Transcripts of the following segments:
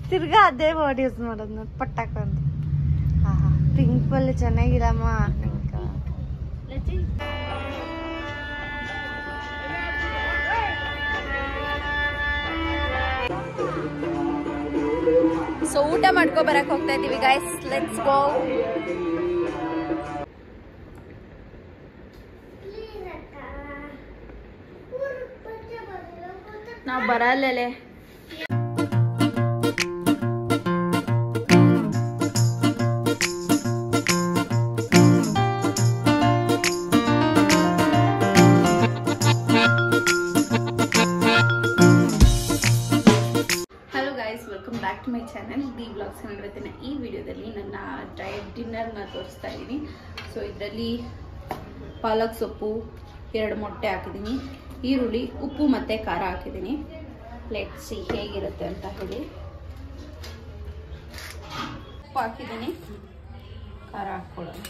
ತಿರ್ಗಾ ಅದೇ word use ಮಾಡೋದು ನೋಡಿ, ಪಟಾಕ ಅಂತ. ಪಿಂಕ್ ಬಲ್ ಚೆನ್ನಾಗಿಲ್ಲಮ್ಮ. ಸೊ ಊಟ ಮಾಡ್ಕೊ ಬರಕ್ ಹೋಗ್ತಾ ಇದೀವಿ ಗೈಸ್, ಲೆಟ್ಸ್ ಗೋ. ನಾವು ಬರಲ್ಲೇ. Welcome back to my channel the vlogs. ಇವತ್ತಿನ ಈ ವಿಡಿಯೋದಲ್ಲಿ ನನ್ನ ಡಯಟ್ ಡಿನ್ನರ್ನ ತೋರಿಸ್ತಾ ಇದ್ದೀನಿ. ಸೊ ಇದರಲ್ಲಿ ಪಾಲಕ್ ಸೊಪ್ಪು, 2 ಮೊಟ್ಟೆ ಹಾಕಿದ್ದೀನಿ, ಈರುಳ್ಳಿ, ಉಪ್ಪು ಮತ್ತು ಖಾರ ಹಾಕಿದ್ದೀನಿ. ಲೆಟ್ಸ್ ಸಿ ಹೇಗಿರುತ್ತೆ ಅಂತ ಹೇಳಿ. ಉಪ್ಪು ಹಾಕಿದ್ದೀನಿ, ಖಾರ ಹಾಕ್ಕೊಳ್ಳೋಣ.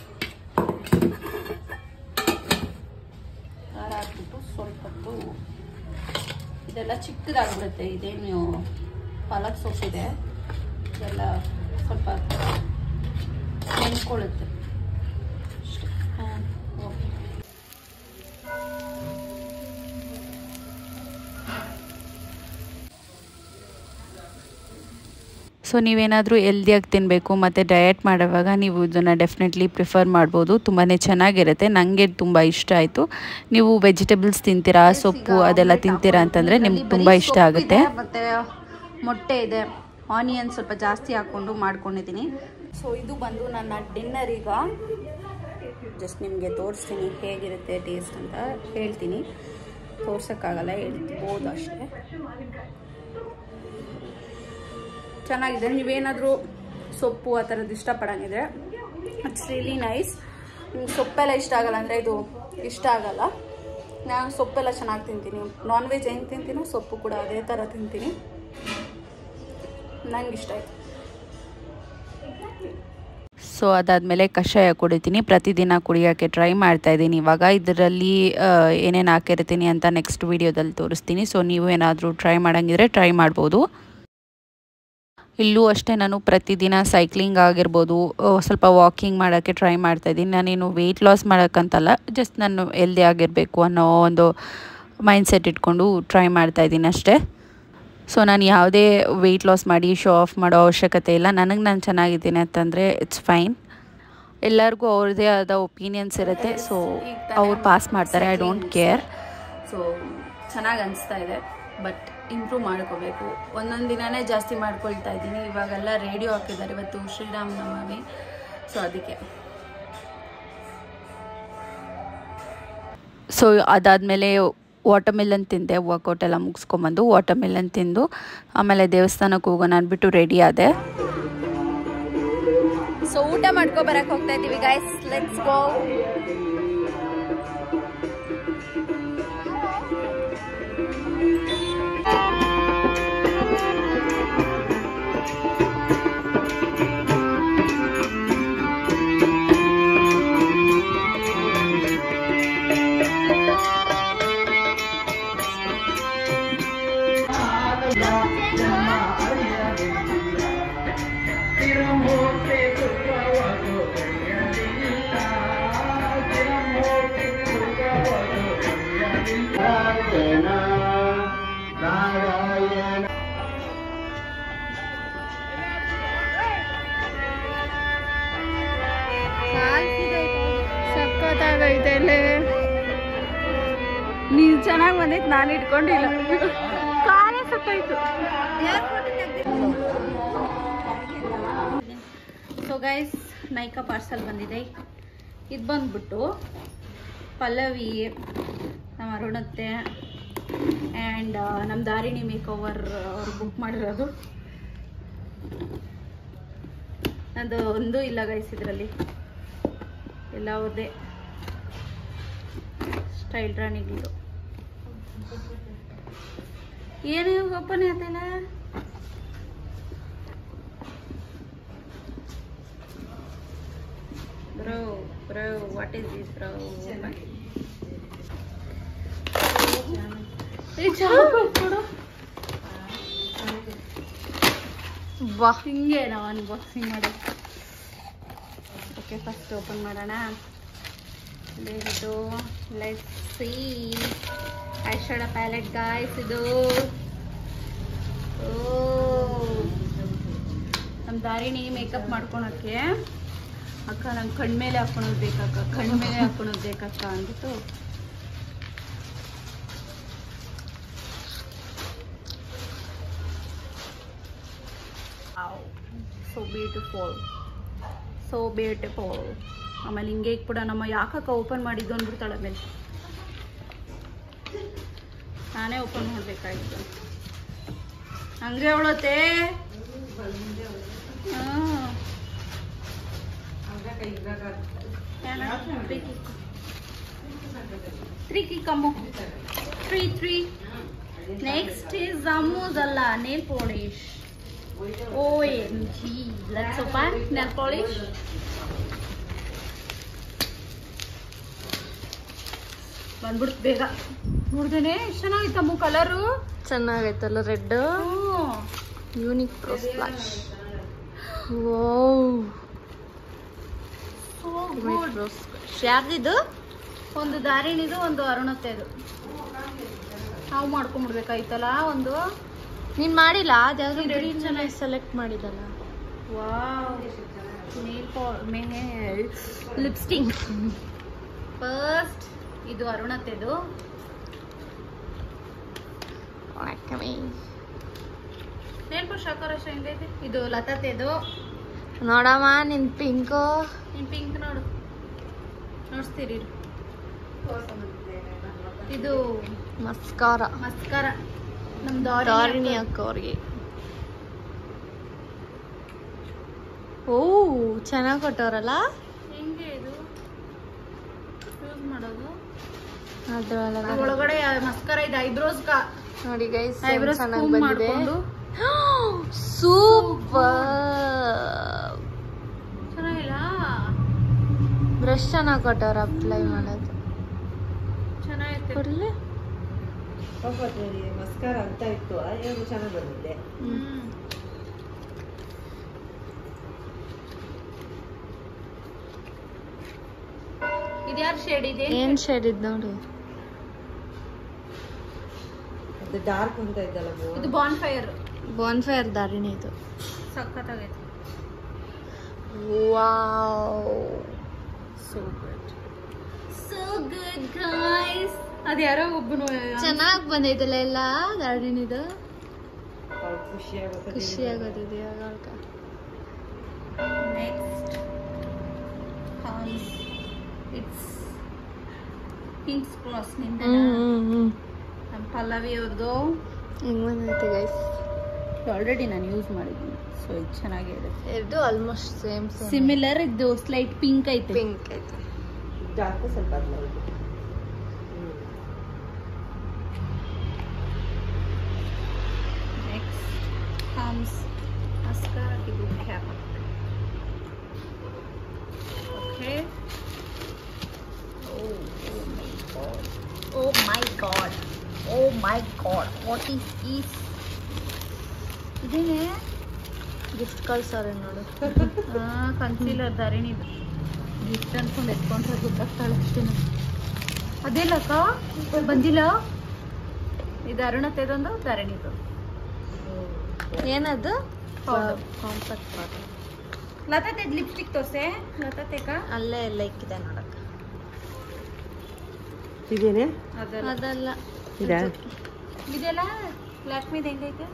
ಖಾರ ಹಾಕ್ಬಿಟ್ಟು ಸ್ವಲ್ಪ ಹೊತ್ತು ಇದೆಲ್ಲ ಚಿಕ್ಕದಾಗ್ಬಿಡುತ್ತೆ. ಇದೇನು ಪಾಲಕ್ ಸೊಪ್ಪಿದೆ, ಇದೆಲ್ಲ ಸ್ವಲ್ಪ ನೆನ್ಕೊಳ್ಳುತ್ತೆ. ಓಕೆ. ಸೊ ನೀವೇನಾದರೂ ಹೆಲ್ದಿಯಾಗಿ ತಿನ್ನಬೇಕು ಮತ್ತು ಡಯಟ್ ಮಾಡುವಾಗ ನೀವು ಇದನ್ನು ಡೆಫಿನೆಟ್ಲಿ ಪ್ರಿಫರ್ ಮಾಡ್ಬೋದು. ತುಂಬಾ ಚೆನ್ನಾಗಿರುತ್ತೆ. ನನಗೆ ತುಂಬ ಇಷ್ಟ ಆಯಿತು. ನೀವು ವೆಜಿಟೇಬಲ್ಸ್ ತಿಂತೀರಾ, ಸೊಪ್ಪು ಅದೆಲ್ಲ ತಿಂತೀರಾ ಅಂತಂದರೆ ನಿಮ್ಗೆ ತುಂಬ ಇಷ್ಟ ಆಗುತ್ತೆ. ಮತ್ತು ಮೊಟ್ಟೆ ಇದೆ, ಆನಿಯನ್ ಸ್ವಲ್ಪ ಜಾಸ್ತಿ ಹಾಕ್ಕೊಂಡು ಮಾಡ್ಕೊಂಡಿದ್ದೀನಿ. ಸೊ ಇದು ಬಂದು ನನ್ನ ಡಿನ್ನರ್. ಈಗ ಜಸ್ಟ್ ನಿಮಗೆ ತೋರಿಸ್ತೀನಿ ಹೇಗಿರುತ್ತೆ ಟೇಸ್ಟ್ ಅಂತ ಹೇಳ್ತೀನಿ. ತೋರ್ಸೋಕ್ಕಾಗಲ್ಲ, ಹೇಳ್ಬೋದು ಅಷ್ಟೇ. ಚೆನ್ನಾಗಿದೆ. ನೀವೇನಾದರೂ ಸೊಪ್ಪು ಆ ಥರದ್ದು ಇಷ್ಟಪಡಂಗಿದ್ರೆ ಇಟ್ಸ್ ರಿಯಲಿ ನೈಸ್. ನಿಮ್ಗೆ ಸೊಪ್ಪೆಲ್ಲ ಇಷ್ಟ ಆಗಲ್ಲ ಅಂದರೆ ಇದು ಇಷ್ಟ ಆಗಲ್ಲ. ನಾನು ಸೊಪ್ಪೆಲ್ಲ ಚೆನ್ನಾಗಿ ತಿಂತೀನಿ. ನಾನ್ ವೆಜ್ ಹೆಂಗೆ ತಿಂತೀನೋ ಸೊಪ್ಪು ಕೂಡ ಅದೇ ಥರ ತಿಂತೀನಿ. ನಂಗೆ ಇಷ್ಟ ಆಯಿತು. ಸೊ ಅದಾದಮೇಲೆ ಕಷಾಯ ಕುಡಿತೀನಿ. ಪ್ರತಿದಿನ ಕುಡಿಯೋಕ್ಕೆ ಟ್ರೈ ಮಾಡ್ತಾಯಿದ್ದೀನಿ. ಇವಾಗ ಇದರಲ್ಲಿ ಏನೇನು ಹಾಕಿರ್ತೀನಿ ಅಂತ ನೆಕ್ಸ್ಟ್ ವೀಡಿಯೋದಲ್ಲಿ ತೋರಿಸ್ತೀನಿ. ಸೊ ನೀವು ಏನಾದರೂ ಟ್ರೈ ಮಾಡೋಂಗಿದ್ರೆ ಟ್ರೈ ಮಾಡ್ಬೋದು. ಇಲ್ಲೂ ಅಷ್ಟೇ ನಾನು ಪ್ರತಿದಿನ ಸೈಕ್ಲಿಂಗ್ ಆಗಿರ್ಬೋದು, ಸ್ವಲ್ಪ ವಾಕಿಂಗ್ ಮಾಡೋಕ್ಕೆ ಟ್ರೈ ಮಾಡ್ತಾಯಿದ್ದೀನಿ. ನಾನೇನು ವೆಯ್ಟ್ ಲಾಸ್ ಮಾಡೋಕ್ಕಂತಲ್ಲ, ಜಸ್ಟ್ ನಾನು ಹೆಲ್ದಿ ಆಗಿರಬೇಕು ಅನ್ನೋ ಒಂದು ಮೈಂಡ್ಸೆಟ್ ಇಟ್ಕೊಂಡು ಟ್ರೈ ಮಾಡ್ತಾಯಿದ್ದೀನಿ ಅಷ್ಟೇ. ಸೊ ನಾನು ಯಾವುದೇ ವೆಯ್ಟ್ ಲಾಸ್ ಮಾಡಿ ಶೋ ಆಫ್ ಮಾಡೋ ಅವಶ್ಯಕತೆ ಇಲ್ಲ. ನಾನು ಚೆನ್ನಾಗಿದ್ದೀನಿ ಅಂತಂದರೆ ಇಟ್ಸ್ ಫೈನ್. ಎಲ್ಲರಿಗೂ ಅವ್ರದ್ದೇ ಆದ ಒಪಿನಿಯನ್ಸ್ ಇರುತ್ತೆ. ಸೊ ಅವ್ರು ಪಾಸ್ ಮಾಡ್ತಾರೆ, ಐ ಡೋಂಟ್ ಕೇರ್. ಸೊ ಚೆನ್ನಾಗಿ ಅನಿಸ್ತಾ ಇದೆ, ಬಟ್ ಇಂಪ್ರೂವ್ ಮಾಡ್ಕೋಬೇಕು. ಒಂದೊಂದು ದಿನವೇ ಜಾಸ್ತಿ ಮಾಡ್ಕೊಳ್ತಾ ಇದ್ದೀನಿ. ಇವಾಗೆಲ್ಲ ರೇಡಿಯೋ ಹಾಕಿದ್ದಾರೆ, ಇವತ್ತು ಶ್ರೀರಾಮನವಮಿ. ಸೊ ಅದಕ್ಕೆ. ಸೊ ಅದಾದಮೇಲೆ ವಾಟರ್ಮೆಲನ್ ತಿಂದೆ. ವರ್ಕೌಟ್ ಎಲ್ಲ ಮುಗಿಸ್ಕೊಂಬಂದು ವಾಟರ್ಮೆಲನ್ ತಿಂದು ಆಮೇಲೆ ದೇವಸ್ಥಾನಕ್ಕೆ ಹೋಗೋಣ ಅಂದ್ಬಿಟ್ಟು ರೆಡಿ ಆದೆ. ಸೊ ಊಟ ಮಾಡ್ಕೊ ಬರಕ್ಕೆ ಹೋಗ್ತಾ ಇದ್ದೀವಿ ಗೈಸ್, ಲೆಟ್ಸ್ ಗೋ. ನೀವು ಚೆನ್ನಾಗಿ ಬಂದಿತ್ತು, ನಾನು ಇಟ್ಕೊಂಡಿಲ್ಲ. ಕಾಲೇ ಸತ್ತಾಯ್ತು. ಸೊ ಗೈಸ್, ನೈಕಾ ಪಾರ್ಸಲ್ ಬಂದಿದೆ. ಇದು ಬಂದ್ಬಿಟ್ಟು ಪಲ್ಲವಿ, ನಮ್ಮ ಅರುಣತ್ತೆ ಆ್ಯಂಡ್ ನಮ್ಮ ದಾರಿಣಿ ಮೇಕ್ ಓವರ್ ಅವ್ರು ಬುಕ್ ಮಾಡಿರೋದು. ನಂದು ಒಂದು ಇಲ್ಲ ಗೈಸ್, ಇದರಲ್ಲಿ ಎಲ್ಲ ಅವ್ರದ್ದೇ ಸ್ಟೈಲ್ ರಾಣಿಗಿದು. ಏನು ಓಪನ್ ಆಯ್ತಲ್ಲ. Bro what is this bro ವಾ ಹಿಂಗೆ ನಾವು ಅನ್ಬಾಕ್ಸಿಂಗ್ ಮಾಡೋದು. ಓಕೆ ಫಸ್ಟ್ ಓಪನ್ ಮಾಡೋಣ. ಇದು let's see I shadow palette guys. ಇದು ನಮ್ಮ ದಾರಿಣಿ ಮೇಕಪ್ ಮಾಡ್ಕೊಳಕ್ಕೆ ಅಕ್ಕ ನಂಗೆ ಕಣ್ಮೇಲೆ ಹಾಕೊಳೋದು ಬೇಕಕ್ಕ, ಕಣ್ಮೇಲೆ ಹಾಕೊಳೋದು ಬೇಕಕ್ಕ ಅಂದ್ಬಿಟ್ಟು ಸೊ ಬ್ಯೂಟಿಫುಲ್ ಸೊ ಬ್ಯೂಟಿಫುಲ್. ಆಮೇಲೆ ಹಿಂಗೆ ಕೂಡ ನಮ್ಮ ಯಾಕಕ್ಕ ಓಪನ್ ಮಾಡಿದ್ದು ಅಂದ್ಬಿಡ್ತಾಳೆ ಮೇಲೆ. ನಾನೇ ಓಪನ್ ಮಾಡಬೇಕಾಗಿತ್ತು. ಹಂಗೆ ಅವಳತ್ತೆ ತ್ರೀ. ನೆಕ್ಸ್ಟ್ ಇಸ್ ಅಮ್ಮುದಲ್ಲ nail polish. OMG, let's open nail polish. ಬಂದ್ಬಿಡ್ತು ಬೇಗ. ನೋಡ್ದೇನೆ ಎಷ್ಟು ಚೆನ್ನಾಗಿತ್ತಮ್ಮ ಕಲರು. ಚೆನ್ನಾಗೈತಲ್ಲ ರೆಡ್ ಯೂನಿಕ್ ಪ್ರೋ ಸ್ಪ್ಲಾಶ್. ಯಾರ್ದಿದು? ಒಂದು ದಾರಿಣಿದು ಒಂದು ಅರುಣತ್ತೆದು. ನಾವು ಮಾಡ್ಕೊಂಡ್ಬಿಡ್ಬೇಕಾಯ್ತಲ್ಲ ಒಂದು. ನೀನ್ ಮಾಡಿಲ್ಲ ಅದ್ಯಾವ್ದು ಗ್ರೀನ್ ಚೆನ್ನಾಗಿ ಸೆಲೆಕ್ಟ್ ಮಾಡಿದಲ್ಲ. Wow lipstick. ಫಸ್ಟ್ ಇದು ಅರುಣತ್ತೆದು. ನೇಲ್ ಪಾಲಿಶ್ ಹಾಕೋರಷ್ಟು ಹೆಂಗೈತೆ. ಇದು ಲತಾತೆದು. ನೋಡಮ್ಮ ನಿನ್ ಪಿಂಕು. ನಿನ್ ಪಿಂಕ್ ನೋಡು, ನೋಡ್ಸ್ತೀರಿ. ಇದು ಮಸ್ಕಾರ ನಮ್ ದಾರಿಣಿ ಅಕ್ಕ ಅವ್ರಿಗೆ. ಓ ಚೆನ್ನಾಗಿ ಕೊಟ್ಟವ್ರಲ್ಲ. ಹೆಂಗೆ ಇದು ಯೂಸ್ ಮಾಡೋದು? ಒಳಗಡೆ ಮಸ್ಕರ ಇದೆ ಐಬ್ರೋಸ್. ನೋಡಿ ಗೈಸ್ ಐಬ್ರೋಸ್ ಚೆನ್ನಾಗಿ ಬಂದಿದೆ. ಸೂಪರ್. ಚೆನ್ನಾಗಿಲ್ಲ? ಬ್ರಷ್ ಚೆನ್ನಾಗಿ ಕೊಟ್ಟವ್ರ ಅಪ್ಲೈ ಮಾಡೋದು. ಚೆನ್ನಾಗೈತೆ. ಕೊಡ್ಲಿ ಮಸ್ಕಾರ ಅಂತ ಇತ್ತು, ಏನು ಚೆನ್ನಾಗಿ ಬಂದಿದೆ. ಇದು ಯಾರು ಶೇಡ್ ಇದೆ? ಏನ್ ಶೇಡ್ ಇದ್ ನೋಡಿ. ಅದು ಡಾರ್ಕ್ ಅಂತ ಇದ್ದಲ್ಲ. ಇದು ಬಾನ್ಫೈರ್ ದಾರಿಣಿ ಇದು. ಸಖತ್ತಾಗೈತೆ. Wow so good guys. ಅದು ಯಾರೋ ಒಬ್ಬನು ಚೆನ್ನಾಗಿ ಬಂದೈತಲ್ಲ ಎಲ್ಲ ದಾರಿಣಿದು. ಖುಷಿ ಆಗೋದಿದೆ ಆಗ. ನೆಕ್ಸ್ಟ್ ಇಟ್ಸ್ ಕಿಂಗ್ಸ್ ಕ್ರಾಸ್ ನಿಂದ ನಮ್ಮ ಪಲ್ಲವಿ ಅವ್ರದ್ದು. ಹೆಂಗ್ ಬಂದೈತೆ ಗೈಸ್. ಆಲ್ರೆಡಿ ನಾನು ಯೂಸ್ ಮಾಡಿದ್ದೀನಿ, ಸೊ ಇದು ಚೆನ್ನಾಗಿದೆ. ಎರಡು ಆಲ್ಮೋಸ್ಟ್ ಸೇಮ್ ಸಿಮಿಲರ್. ಇದು ಸ್ಲೈಟ್ ಪಿಂಕ್ ಐತೆ. ಪಿಂಕ್ ಐತೆ. ಡಾರ್ಕ್ ಸ್ವಲ್ಪ ನೆಕ್ಸ್ಟ್ ಕಮ್ಸ್ ಮಸ್ಕರಾ. ಇದು cap. Okay. Oh my god. What is this? ಇದೇನೆ ಗಿಫ್ಟ್ ಕಳ್ಸವ್ರೆ ನೋಡು. ಕನ್ಸೀಲರ್ ದಾರಿಣಿದು. ಗಿಫ್ಟ್ ಅನ್ಕೊಂಡು ಎತ್ಕೊಂಡ್ರೆ ಗೊತ್ತಾಗ್ತಾಳೆ ಅಷ್ಟೇ. ಅದೇಲಕ್ಕ ಬಂದಿಲ್ಲ. ಇದು ಅರುಣತ್ತೆದೊಂದು ದಾರಿಣಿದು. ಏನದು? Compact powder. ಲತಾತೆದ್ ಲಿಪ್ಸ್ಟಿಕ್ ತೋರ್ಸೆ. ಲತಾತೆಕ ಅಲ್ಲೇ ಎಲ್ಲ ಇಕ್ಕಿದೆ ನೋಡಕ್ಕ. ಇದೇನೆ ಅದಲ್ಲ ಇದೆಲ್ಲ ಲ್ಯಾಕ್ಮಿದು ಹೆಂಗೈತೆ?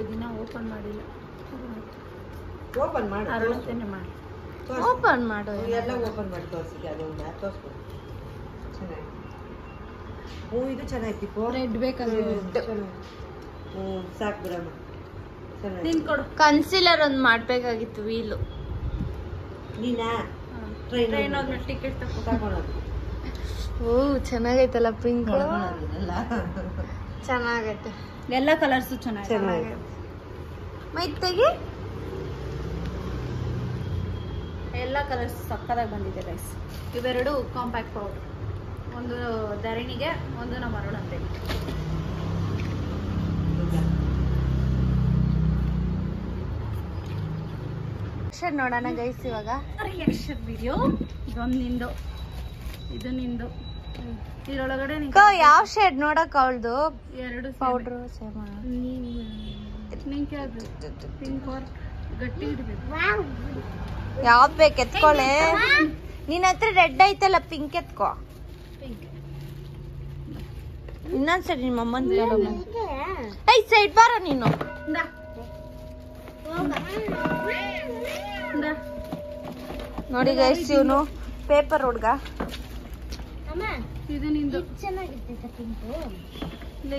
ಇದನ್ನ ಓಪನ್ ಮಾಡಿಲ್ಲ. ಓಪನ್ ಮಾಡಿ ಅರುಣತ್ತೆನೆ ಮಾಡಿ. ಓಪನ್ ಮಾಡು. ಎಲ್ಲ ಓಪನ್ ಮಾಡಿ ತೋರಿಸಿದೆ. ಅದೊಂದು ತೋರಿಸ್ಬೋದು. ಚೆನ್ನಾಗಿ. ಇದು ಚೆನ್ನಾಗಿತ್ತು. ರೆಡ್ ಬೇಕಲ್ಲ. ಸಾಕು ಬಿಡಮ್ಮ. ನೀನ್ ಕೊಡು. ಕನ್ಸಿಲರ್ ಒಂದು ಮಾಡ್ಬೇಕಾಗಿತ್ತು ವೀಲು. ನೀನಾ ಟ್ರೈನ್ ಹೋದ್ಮೇಲೆ ಟಿಕೆಟ್ ತಗೊಳ್ಳೋದು. ಓ ಚೆನ್ನಾಗೈತಲ್ಲ ಪಿಂಕ್. ಚೆನ್ನಾಗೈತೆ. ಎಲ್ಲ ಕಲರ್ಸು ಚೆನ್ನಾಗೈತೆ. ಮೈತೆಗೆ ಎಲ್ಲ ಎಲ್ಲ ಕಲರ್ಸ್ ಸಕ್ಕದಾಗಿ ಬಂದಿದೆ ಗೈಸ್. ಇವೆರಡು ಕಾಂಪ್ಯಾಕ್ಟ್ ಪೌಡರ್, ಒಂದು ಧರಣಿಗೆ, ಒಂದು ನಮ್ಮ ಅರುಣ್ ಅಂತೇಳಿ. ನೋಡೋಣ ಗೈಸ್ ಇವಾಗ ರಿಯಾಕ್ಷನ್ ವಿಡಿಯೋ. ಇದೊಂದು ನಿಂದು, ಇದು ನಿಂದು. ಇದ್ರೊಳಗಡೆ ಯಾವ ಶೇಡ್ ನೋಡಕ್ ಅವಳ್ದು ಎರಡು ಪೌಡ್ರು ಪಿಂಕ್ ಆರ್ ಗಟ್ಟಿ ಇರ್ಬೇಕು. ಯಾವ್ದು ಬೇಕು ಎತ್ಕೊಳ್ಳೆ. ನಿನ್ನ ಹತ್ರ ರೆಡ್ ಐತಲ್ಲ, ಪಿಂಕ್ ಎತ್ಕೋ. ಇನ್ನೊಂದ್ಸರಿ ನಿಮ್ಮ ಅಮ್ಮನ್ ಸೈಡ್ ಬಾರ ನೀನು. ನೋಡಿ ಗೈಸ್, ಇವನು ಪೇಪರ್ ಹುಡ್ಗ. ಇದು ನಿಂದು ಚೆನ್ನಾಗಿರ್ತೈತೆ ಪಿಂಕು.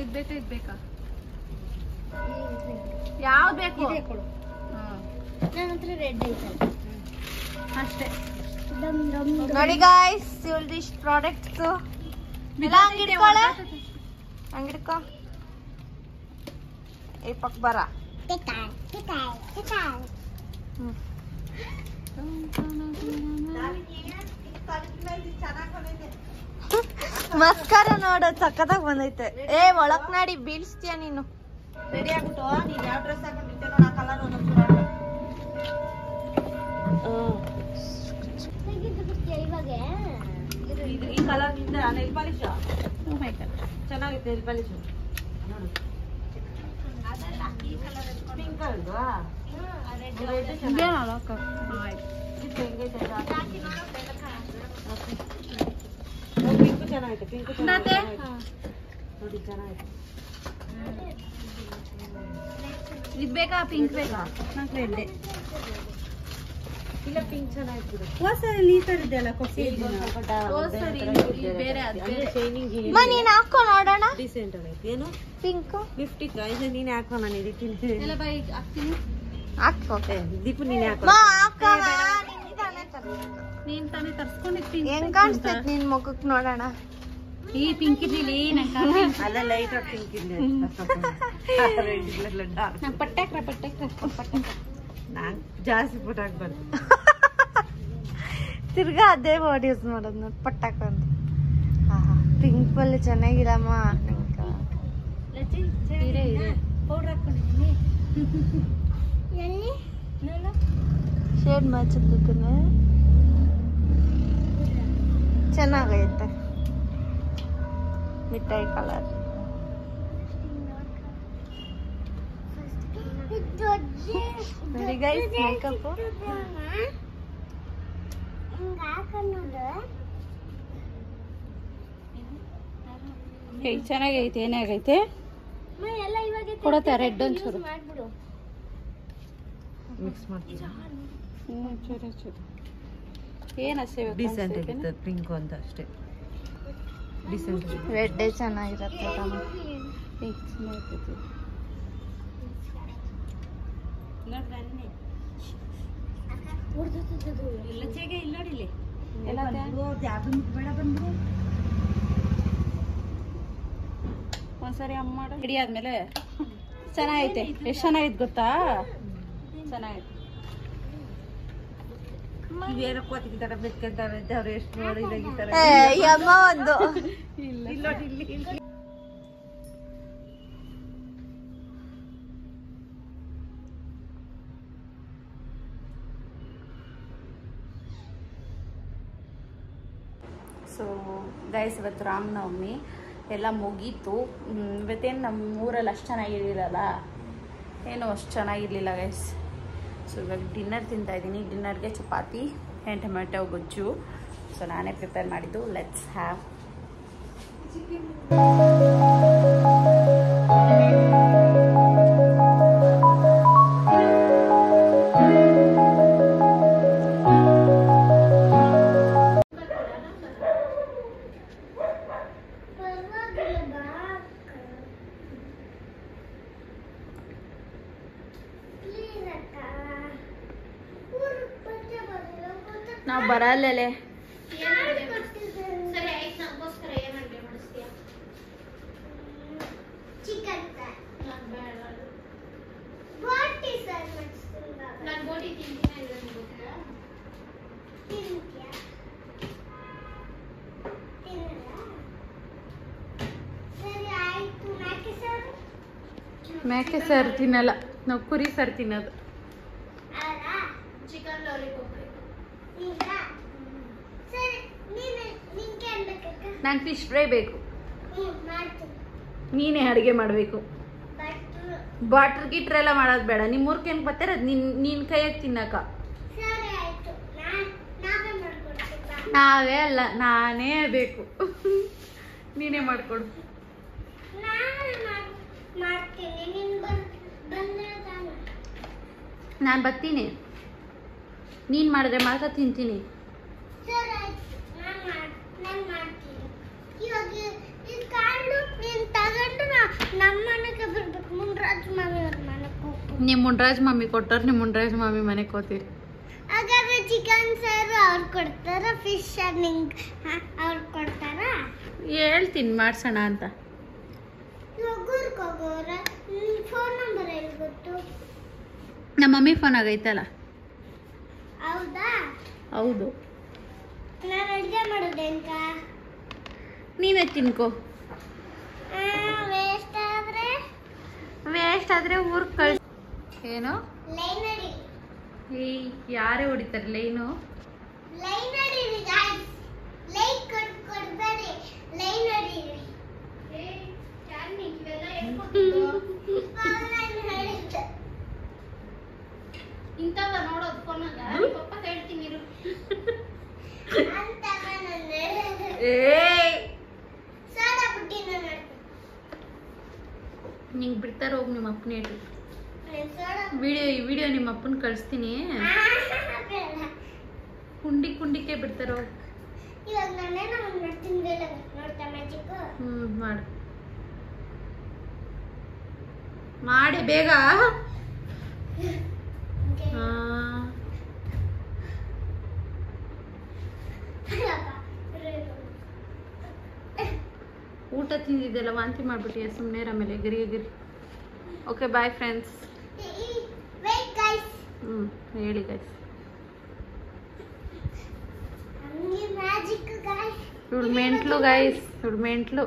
ಇದು ಬೇಕಾ ಯಾವ್ದು ಬೇಕು? ನನ್ನ ಹತ್ರ ರೆಡ್ ಐತಲ್ಲ ಅಷ್ಟೇ. ನೋಡಿ ಗೈಸ್, ಇವಳ್ದು ಇಷ್ಟು ಪ್ರಾಡಕ್ಟ್ಸ್ ಎಲ್ಲ ಹಂಗಿಡ್ಕೊ. ಈ ಪಕ್ಕ ಬರ. ಮಸ್ಕಾರ ನೋಡು ಸಕ್ಕತ್ತಾಗ ಬಂದೈತೆ. ಒಳಕ್ ನಾಡಿ ಬೀಳ್ಸ್ತೀಯ ನೀನು. ರೆಡಿ ಆಗ್ಬಿಟ್ಟು ನೀನ್ ಯಾವ ಡ್ರೆಸ್ ಹಾಕೊಂಡಿರ್ತೀಯ ನೋಡ, ಆ ಕಲರ್ ಈ ಕಲರ್ ನಿಂದ ನೆಲ್ ಪಾಲಿಶ್ ಚೆನ್ನಾಗಿತ್ತು. ನೆಲ್ ಪಾಲಿಶ್ ನೋಡು, ಪಿಂಕ್ ಅಲ್ವಾ? ಪಿಂಕು ಚೆನ್ನಾಗೈತೆ. ಪಿಂಕು ನೋಡಿ ಚೆನ್ನಾಗೈತೆ. ಇದು ಬೇಕಾ? ಪಿಂಕ್ ಬೇಕಾ? ರೆಡ್ ಇಲ್ಲ, ಪಿಂಕ್ ಚೆನ್ನಾಗಿತ್ತು. ಬೇರೆ ಶೈನಿಂಗ್ ನೀನ್ ಹಾಕೋ ನೋಡೋಣ. ಡಿಸೆಂಟ್ ಆಗೈತೆ. ಏನು ಪಿಂಕ್ ಗಿಫ್ಟ್ ಇದು ನೀನೆ ಹಾಕೋ. ನಾನು ಇದಕ್ಕಿಂತ ಎಲ್ಲ ಬೈ ಹಾಕ್ತೀನಿ. ಹಾಕೋ ದೀಪು ನೀನೆ ಹಾಕೋ. ನೀನ್ ತಾನೇ ತರ್ಸ್ಕೊಂಡಿರ್ತೀನಿ. ಹೆಂಗ್ ಕಾಣಿಸ್ತೈತ್ ನಿನ್ ಮುಖಕ್ ನೋಡೋಣ. ಈ ಪಿಂಕ್ ಇರ್ಲಿ ಅಲ್ಲ, ಲೈಟ್ ಆಫ್ ಪಿಂಕ್ ಇದೆ. ಪಟ್ಟಾಕ್ರ ನಾನ್ ಜಾಸ್ತಿ ಪುಟ್ ಹಾಕ್ಬಾರ್ದು. ತಿರ್ಗಾ ಅದೇ ವರ್ಡ್ ಯೂಸ್ ಮಾಡೋದು ನೋಡಿ, ಪಟ್ಟಾಕ ಅಂತ. ಪಿಂಕ್ ಬಲ್ಲಿ ಚೆನ್ನಾಗಿರಮ್ಮ. ಪೌಡರ್ ಹಾಕೊಂಡಿದ್ದೀನಿ. ಶೇಡ್ ಮ್ಯಾಚ್ ಚೆನ್ನಾಗೈತೆ. ಮಿಠಾಯಿ ಕಲರ್. ವೆರಿ ಗೈಸ್, ಮೇಕಪ್ ಚೆನ್ನಾಗೈತೆ. ಏನೇ ಆಗೈತೆ ಕೊಡತ್ತೆ ರೆಡ್ ಒಂಚೂರು ಮಿಕ್ಸ್ ಮಾಡ್ತೀನಿ. ಚೂರು ಚೂರು ಏನಷ್ಟೇ ಡಿಸೆಂಟ್ ಆಗಿತ್ತು. ಪಿಂಕ್ ಅಂತ ಅಷ್ಟೇ. ಡಿಸೆಂಟ್ ರೆಡ್ ಚೆನ್ನಾಗಿರತ್ತೆ. ಒಂದ್ಸರಿ ಅಮ್ಮ ರೆಡಿ ಆದ್ಮೇಲೆ ಚೆನ್ನಾಗೈತೆ. ಎಷ್ಟು ಚೆನ್ನಾಗೈತೆ ಗೊತ್ತಾ? ಚೆನ್ನಾಗೈತೆ. ಇವೇನೋ ಕೋತಿಗೆ ತರ ಬೆಕ್ಕಂತಾವೆ ಅವ್ರು ಎಷ್ಟು ನೋಡಿದಾಗಿದ್ದಾರೆ. ಅಮ್ಮ ಒಂದು ಇಲ್ಲಿ ಸೊ ಗೈಸ್, ಇವತ್ತು ರಾಮನವಮಿ ಎಲ್ಲ ಮುಗೀತು. ಇವತ್ತೇನು ನಮ್ಮ ಊರಲ್ಲಿ ಅಷ್ಟು ಚೆನ್ನಾಗಿರಲಿಲ್ಲ, ಏನೋ ಅಷ್ಟು ಚೆನ್ನಾಗಿರಲಿಲ್ಲ ಗೈಸ್. ಸೊ ಇವಾಗ ಡಿನ್ನರ್ ತಿಂತಾಯಿದ್ದೀನಿ. ಡಿನ್ನರ್ಗೆ ಚಪಾತಿ ಆ್ಯಂಡ್ ಟೊಮೆಟೊ ಗೊಜ್ಜು. ಸೊ ನಾನೇ ಪ್ರಿಪೇರ್ ಮಾಡಿದ್ದು. Let's have. ನಾವು ಬರಲ್ಲೇ ಮೇಕೆ ಸಾರು ತಿನ್ನಲ್ಲ, ನಾವು ಕುರಿ ಸಾರು ತಿನ್ನೋದು. ಚಿಕನ್ ಲಾಲಿಪಾಪ್ ನಂಗೆ ಫಿಶ್ ಫ್ರೈ ಬೇಕು. ನೀನೇ ಅಡುಗೆ ಮಾಡಬೇಕು. ಬಾಟ್ರ್ ಗಿಟ್ರ್ ಎಲ್ಲ ಮಾಡೋದು ಬೇಡ. ನಿಮ್ಮ ಊರ್ಕೇನು ಬರ್ತಾರೆ ಅದು ನಿನ್ನ ಕೈಯಾಗ ತಿನ್ನಕ. ನಾವೇ ಅಲ್ಲ, ನಾನೇ ಬೇಕು. ನೀನೇ ಮಾಡ್ಕೊಡು. ನಾನು ಬರ್ತೀನಿ, ನೀನು ಮಾಡಿದ್ರೆ ಮಾತ್ರ ತಿಂತೀನಿ. ನಿಮ್ಮ ಮುನ್ರಾಜ್ ಮಮ್ಮಿ ಕೊಟ್ಟವ್ರು, ನಿಮ್ಮ ಮುನ್ರಾಜ್ ಮಮ್ಮಿ ಮನೆಗೆ ಹೋಗ್ತೀರಿ. ಹಾಗಾದ್ರೆ ಚಿಕನ್ ಸಾರು ಅವ್ರು ಕೊಡ್ತಾರ, ಫಿಶ್ ನಿಂಗೆ ಅವ್ರು ಕೊಡ್ತಾರ? ಹೇಳ್ತೀನಿ ಮಾಡ್ಸೋಣ ಅಂತ. ಫೋನ್ ನಂಬರ್ ಎಲ್ಲಿ ಗೊತ್ತು? ನಮ್ಮ ಮಮ್ಮಿ ಫೋನ್ ಆಗೈತಲ್ಲ. ಹೌದಾ? ಹೌದು. ನಾನು ಅಡುಗೆ ಮಾಡೋದೇಂತ? ನೀನೇ ತಿನ್ಕೋ. ವೇಸ್ಟ್ ಆದ್ರೆ ಊರಿಗೆ ಕಳ್ಸಿ. ಏನು ಲೈನ್ ಅಡಿ. ಏಯ್ ಯಾರೇ ಹೊಡಿತಾರೆ ಲೈನು? ಲೈನ್ ಅಡಿರಿ ಗಾಯ್ಸ್, ಲೈಕ್ ಕೊಡ್ಬೇಡಿ, ಲೈನ್ ಅಡಿರಿ. ಇಂಥವ ನೋಡೋದು ಫೋನಾಗ ಪಪ್ಪ ಹೇಳ್ತೀನಿ. ನಿಂಗೆ ಬಿಡ್ತಾರ ಹೋಗಿ ನಿಮ್ಮ ಅಪ್ಪನ ಹೇಳಿ. ವಿಡಿಯೋ ನಿಮ್ಮ ಅಪ್ಪನ ಕಳಿಸ್ತೀನಿ. ಕುಂಡಿಕೆ ಬಿಡ್ತಾರ ಹೋಗಿ. ಮಾಡು ಮಾಡಿ ಬೇಗ. ಊಟ ತಿಂದಿದ್ದೆಲ್ಲ ವಾಂತಿ ಮಾಡ್ಬಿಟ್ಟಿಯ ಸುಮ್ಮನೆ. ಆಮೇಲೆ ಗಿರಿ. Okay bye friends. ಹೇಳಿ ಗೈಸ್. ಇವಳು ಮೆಂಟ್ಲು ಗೈಸ್, ಇವಳು ಮೆಂಟ್ಲು.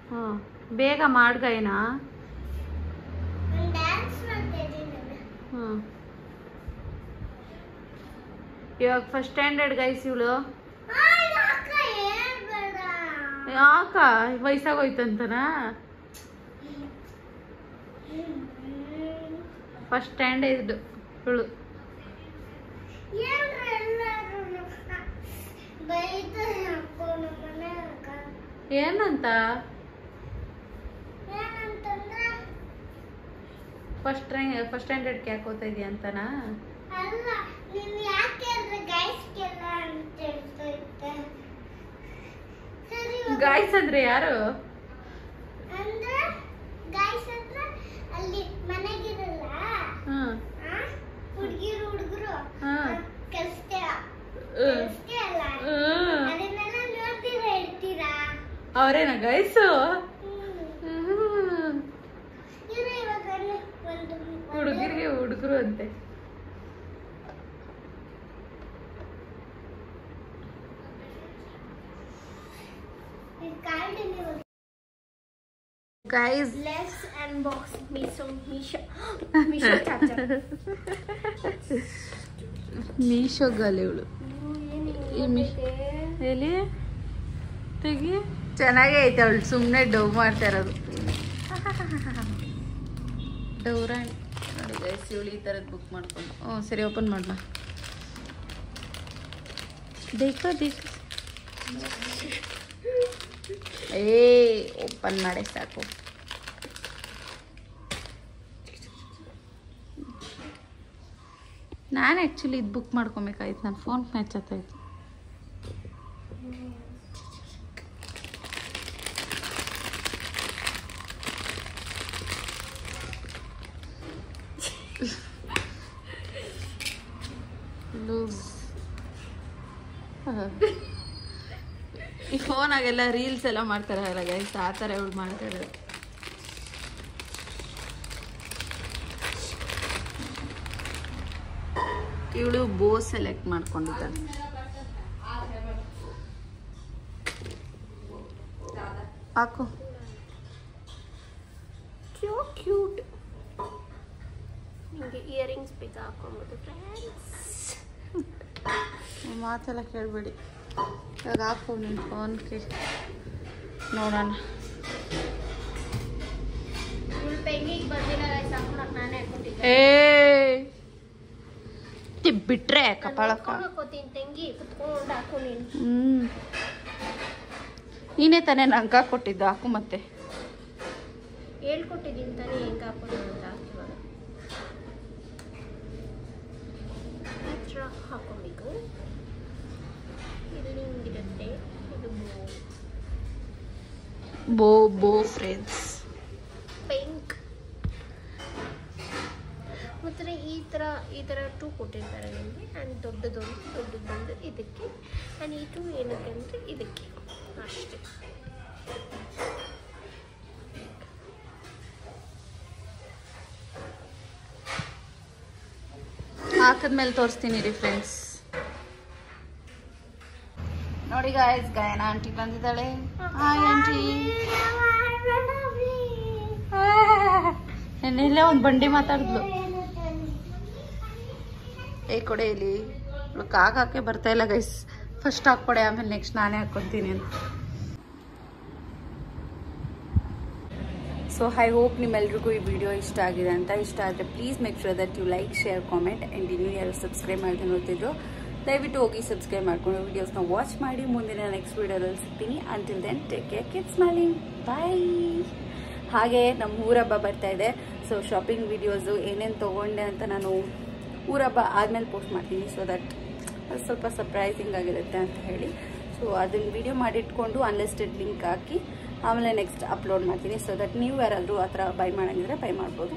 ಹಾಂ ಬೇಗ ಮಾಡ್ಗೈನಾ. ಹಾಂ ಇವಾಗ ಫಸ್ಟ್ ಸ್ಟ್ಯಾಂಡರ್ಡ್ ಗೈಸ್ ಇವಳು. ಯಾಕ ವಯಸ್ಸಾಗೋಯ್ತಂತನಾ? ಫಸ್ಟ್ ಸ್ಟ್ಯಾಂಡರ್ಡ್ ಇವಳು. ಏನಂತ? ಫಸ್ಟ್ ಸ್ಟ್ಯಾಂಡರ್ಡ್ಗೆ ಯಾಕೆ ಓದ್ತಾ ಇದೀಯ ಅಂತನಾ? ಗಾಯ್ಸ್ ಅಂದ್ರೆ ಯಾರು? ಅಲ್ಲಿ ಮನೆಗಿರಲ್ಲ ಹುಡುಗಿರು ಹುಡುಗರು ಅದನ್ನೆಲ್ಲ ನೋಡ್ತೀರಾ, ಹೇಳ್ತೀರಾ? ಅವರೇನ ಗೈಸು? ಹುಡುಗಿರಿಗೆ ಹುಡುಗರು ಅಂತೆ. Guys, let's unbox Misho chacha. Meesho ಗಲ್ ಇವಳು. ಎಲ್ಲಿ ತೆಗಿ. ಚೆನ್ನಾಗೇ ಐತೆ ಅವಳು, ಸುಮ್ಮನೆ ಡವ್ ಮಾಡ್ತಾ ಇರೋದು. ಡವ್ರಾಣಿ ನೋಡಿ ಗೈಸ್, ಇವಳು ಈ ಥರದ್ದು ಬುಕ್ ಮಾಡ್ಕೊಂಡು. ಸರಿ ಓಪನ್ ಮಾಡೋಣ. देखो ಓಪನ್ ಮಾಡಿ ಸಾಕು. ನಾನು ಆ್ಯಕ್ಚುಲಿ ಇದು ಬುಕ್ ಮಾಡ್ಕೊಬೇಕಾಯ್ತು, ನನ್ನ ಫೋನ್ ಮ್ಯಾಚ್ ಆಗ್ತಾಯಿತ್ತು. ಲೂಸ್ ಈ ಫೋನಾಗೆಲ್ಲ ರೀಲ್ಸ್ ಎಲ್ಲ ಮಾಡ್ತಾರಲ್ಲ ಗೈಸ್, ಆ ಥರ ಇವಳು ಮಾಡ್ತಾರೆ. ಇವಳು ಬೋ ಸೆಲೆಕ್ಟ್ ಮಾಡ್ಕೊಂಡಿದ್ದಾಳೆ. ಹಾಕು. ಕ್ಯೂಟ್. ನಿಮಗೆ ಇಯರಿಂಗ್ಸ್ ಬೇಕಾ ಹಾಕೊಂಬೋದು ಫ್ರೆಂಡ್ಸ್. ಮಾತೆಲ್ಲ ಕೇಳಬೇಡಿ. ಇವಾಗ ಹಾಕು ನಿನ್ನ ಫೋನ್ಗೆ ನೋಡೋಣ. ಫುಲ್ ಪೆಂಗಿಗೆ ಬಂದಿಲ್ಲ ಹಾಕೊಳಕ್ಕೆ ನಾನೇ ಹಾಕೊಂಡಿದ್ದೆ. ಬಿಟ್ರೆ ಕಪಾಳಕ್ಕ ಹಾಕೋತೀನಿ ತಂಗಿ ಕುತ್ಕೊಂಡು ಹಾಕು ನೀನು. ನೀನೇ ತಾನೇ ನಂಗೆ ಹಾಕೊಟ್ಟಿದ್ದು. ಹಾಕು ಮತ್ತೆ ಹೇಳ್ಕೊಟ್ಟಿದ್ದೀನಿ ತಾನೇ ಹೆಂಗೆ ಹಾಕೋದು ಅಂತ. ಇವಾಗ ಹತ್ರ ಹಾಕೊಬೇಕು. ಇಲ್ಲಿ ಹಿಂಗಿರುತ್ತೆ. ಇದು ಬೋ ಫ್ರೆಂಡ್ಸ್ ಪಿಂಕ್. ಮತ್ತು ಈ ಥರ 2 ಕೊಟ್ಟಿರ್ತಾರೆ ನಿಮಗೆ. ಆ್ಯಂಡ್ ದೊಡ್ಡದೊಂದು ಇದಕ್ಕೆ. ಆ್ಯಂಡ್ ಈ 2 ಏನಕ್ಕೆ ಅಂದರೆ ಇದಕ್ಕೆ ಅಷ್ಟೇ. ಹಾಕಿದ್ಮೇಲೆ ತೋರಿಸ್ತೀನಿ ರೀ ಫ್ರೆಂಡ್ಸ್. ನೋಡಿ ಗಾಯ್ಸ್, ಗಾಯನ ಆಂಟಿ ಬಂದಿದ್ದಾಳೆ. Hi aunty. ನೆನ್ನೆಲ್ಲೇ ಒಂದು ಬಂಡಿ ಮಾತಾಡಿದ್ಲು. ಕೊಡೆ ಇಲ್ಲಿ ಹಾಕಕ್ಕೆ ಬರ್ತಾ ಇಲ್ಲ ಗೈಸ್. ಫಸ್ಟ್ ಹಾಕ್ಕೊಡೆ, ಆಮೇಲೆ ನೆಕ್ಸ್ಟ್ ನಾನೇ ಹಾಕ್ಕೊತೀನಿ ಅಂತ. ಸೊ ಐ ಹೋಪ್ ನಿಮ್ಮೆಲ್ರಿಗೂ ಈ ವಿಡಿಯೋ ಇಷ್ಟ ಆಗಿದೆ ಅಂತ. ಇಷ್ಟ ಆದರೆ please make sure that you like, share, comment. And ಇನ್ನೂ ಯಾರು ಸಬ್ಸ್ಕ್ರೈಬ್ ಮಾಡದೆ ನೋಡ್ತಿದ್ರು ದಯವಿಟ್ಟು ಹೋಗಿ ಸಬ್ಸ್ಕ್ರೈಬ್ ಮಾಡ್ಕೊಂಡು ವಿಡಿಯೋಸ್ನ ವಾಚ್ ಮಾಡಿ. ಮುಂದಿನ ನೆಕ್ಸ್ಟ್ ವಿಡಿಯೋದಲ್ಲಿ ಸಿಗ್ತೀನಿ. Until then take care, keep smiling, bye. ಹಾಗೆ ನಮ್ಮ ಊರಹಬ್ಬ ಬರ್ತಾ ಇದೆ. ಸೊ ಶಾಪಿಂಗ್ ವಿಡಿಯೋಸು ಏನೇನು ತೊಗೊಂಡೆ ಅಂತ ನಾನು ಊರಹಬ್ಬ ಆದಮೇಲೆ ಪೋಸ್ಟ್ ಮಾಡ್ತೀನಿ. ಸೊ ದಟ್ ಅದು ಸ್ವಲ್ಪ ಸರ್ಪ್ರೈಸಿಂಗ್ ಆಗಿರುತ್ತೆ ಅಂತ ಹೇಳಿ. ಸೊ ಅದನ್ನು ವಿಡಿಯೋ ಮಾಡಿಟ್ಕೊಂಡು ಅನ್ಲಿಸ್ಟೆಡ್ ಲಿಂಕ್ ಹಾಕಿ ಆಮೇಲೆ ನೆಕ್ಸ್ಟ್ ಅಪ್ಲೋಡ್ ಮಾಡ್ತೀನಿ. ಸೊ ದಟ್ ನೀವು ಯಾರಾದರೂ ಆ ಥರ ಬೈ ಮಾಡೋಂಗಿದ್ರೆ ಬೈ ಮಾಡ್ಬೋದು.